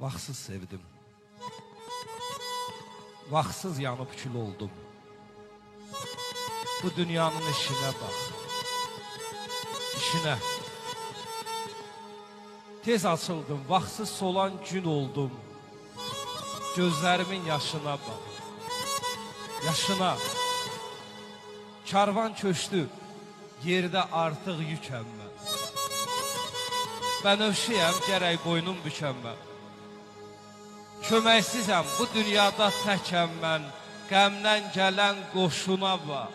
Vaxtsız sevdim. Vaxtsız yanıb kül oldum. Bu dünyanın işinə bax. İşinə. Tez açıldım, vaxtsız solan gün oldum. Gözlərimin yaşına bax. Yaşına. Karvan köçdü, yerdə artıq yükəm mən. Bənövşəyəm, gərək boynum bükəm mən. Köməksizəm, bu dünyada təkəm mən. Qəmdən gələn qoşuna bax.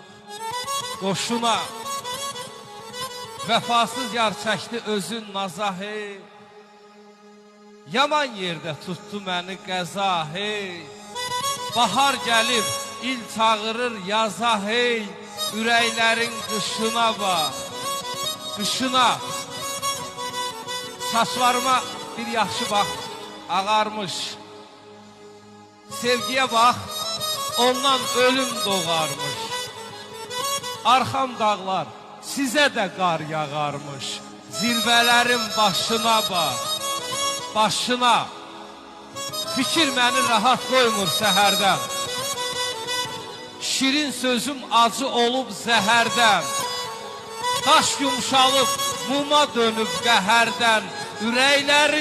Qoşuna. Vəfasız yar çəkdi özün naza hey. Yaman yerdə tutdu məni qəza hey. Bahar gəlib, il çağırır yaza hey. Ürəklərin qışına bax. Qışına. Saçlarıma bir yaxşı bax, ağarmış. Sevgiyə bax, ondan ölüm doğarmış. Arxam dağlar, sizə də qar yağarmış. Zirvələrin başına bax, başına. Fikir məni rahat qoymur səhərdən. Şirin sözüm acı olub zəhərdən. Daş yumşalıb, muma dönüb qəhərdən. Ürəkləri